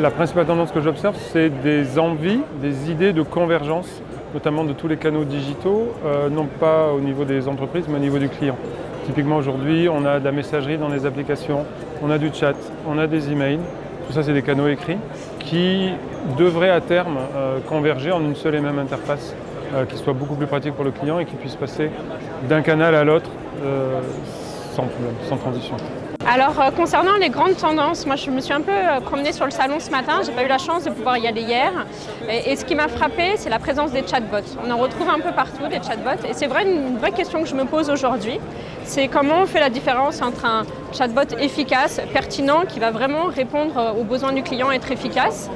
La principale tendance que j'observe, c'est des envies, des idées de convergence, notamment de tous les canaux digitaux, non pas au niveau des entreprises, mais au niveau du client. Typiquement aujourd'hui, on a de la messagerie dans les applications, on a du chat, on a des emails. Tout ça, c'est des canaux écrits qui devraient à terme converger en une seule et même interface qui soit beaucoup plus pratique pour le client et qui puisse passer d'un canal à l'autre sans problème, sans transition. Alors concernant les grandes tendances, moi je me suis un peu promenée sur le salon ce matin, j'ai pas eu la chance de pouvoir y aller hier. Et ce qui m'a frappé, c'est la présence des chatbots. On en retrouve un peu partout des chatbots et c'est vrai, une vraie question que je me pose aujourd'hui, c'est comment on fait la différence entre un chatbot efficace, pertinent, qui va vraiment répondre aux besoins du client et être efficace.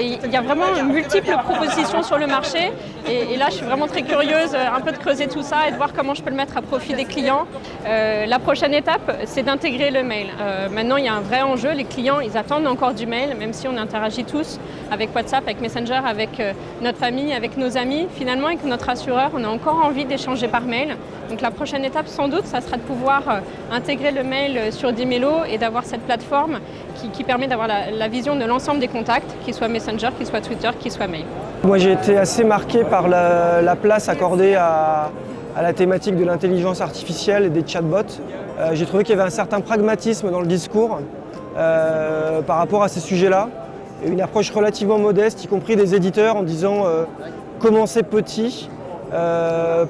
Il y a vraiment multiples propositions sur le marché et là je suis vraiment très curieuse un peu de creuser tout ça et de voir comment je peux le mettre à profit des clients. La prochaine étape, c'est d'intégrer le mail. Maintenant, il y a un vrai enjeu. Les clients, ils attendent encore du mail, même si on interagit tous avec WhatsApp, avec Messenger, avec notre famille, avec nos amis. Finalement, avec notre assureur, on a encore envie d'échanger par mail. Donc la prochaine étape, sans doute, ça sera de pouvoir intégrer le mail sur Dimelo et d'avoir cette plateforme qui permet d'avoir la vision de l'ensemble des contacts, qu'ils soient Messenger, qu'ils soient Twitter, qu'ils soient mail. Moi, j'ai été assez marqué par la place accordée à la thématique de l'intelligence artificielle et des chatbots. J'ai trouvé qu'il y avait un certain pragmatisme dans le discours par rapport à ces sujets-là. Et une approche relativement modeste, y compris des éditeurs, en disant commencez petit,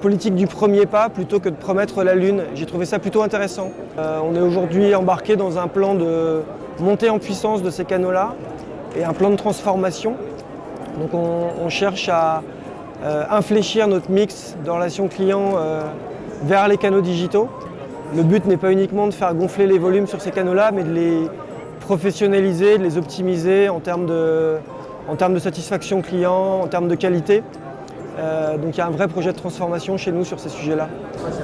politique du premier pas, plutôt que de promettre la lune. J'ai trouvé ça plutôt intéressant. On est aujourd'hui embarqué dans un plan de montée en puissance de ces canaux-là et un plan de transformation. Donc on cherche à infléchir notre mix de relations clients vers les canaux digitaux. Le but n'est pas uniquement de faire gonfler les volumes sur ces canaux-là, mais de les professionnaliser, de les optimiser en termes de satisfaction client, en termes de qualité. Donc il y a un vrai projet de transformation chez nous sur ces sujets-là.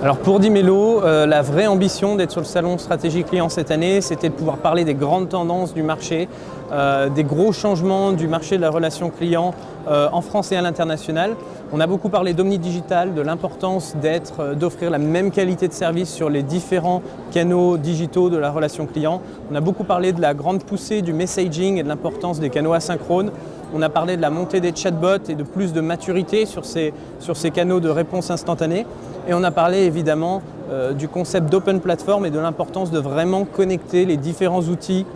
Alors pour Dimelo, la vraie ambition d'être sur le salon stratégie client cette année, c'était de pouvoir parler des grandes tendances du marché, des gros changements du marché de la relation client en France et à l'international. On a beaucoup parlé d'omnidigital, de l'importance d'offrir la même qualité de service sur les différents canaux digitaux de la relation client. On a beaucoup parlé de la grande poussée du messaging et de l'importance des canaux asynchrones. On a parlé de la montée des chatbots et de plus de maturité sur ces canaux de réponse instantanée. Et on a parlé évidemment du concept d'open platform et de l'importance de vraiment connecter les différents outils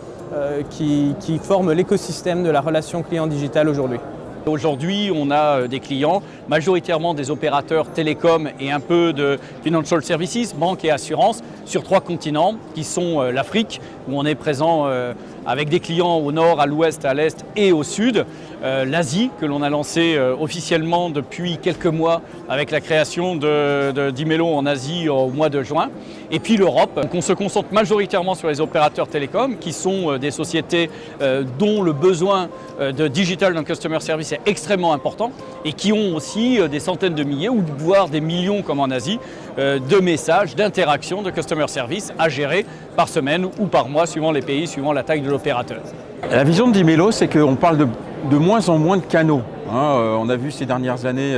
qui forment l'écosystème de la relation client digitale aujourd'hui. Aujourd'hui, on a des clients, majoritairement des opérateurs télécoms et un peu de financial services, banques et assurances, sur 3 continents qui sont l'Afrique, où on est présent avec des clients au nord, à l'ouest, à l'est et au sud. L'Asie, que l'on a lancé officiellement depuis quelques mois avec la création de Dimelo en Asie au mois de juin. Et puis l'Europe. Donc on se concentre majoritairement sur les opérateurs télécoms, qui sont des sociétés dont le besoin de digital and customer service est extrêmement important et qui ont aussi des centaines de milliers ou voire des millions, comme en Asie, de messages, d'interactions, de customer service à gérer par semaine ou par mois, suivant les pays, suivant la taille de l'opérateur. La vision de Dimelo, c'est qu'on parle de moins en moins de canaux. On a vu ces dernières années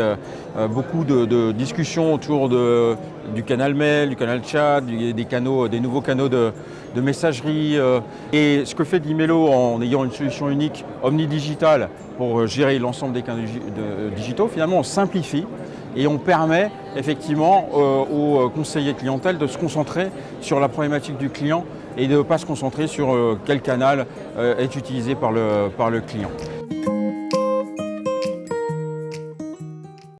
beaucoup de discussions autour du canal mail, du canal chat, des nouveaux canaux de messagerie. Et ce que fait Dimelo en ayant une solution unique omnidigitale pour gérer l'ensemble des canaux digitaux, finalement on simplifie et on permet effectivement aux conseillers clientèle de se concentrer sur la problématique du client et de ne pas se concentrer sur quel canal est utilisé par le client.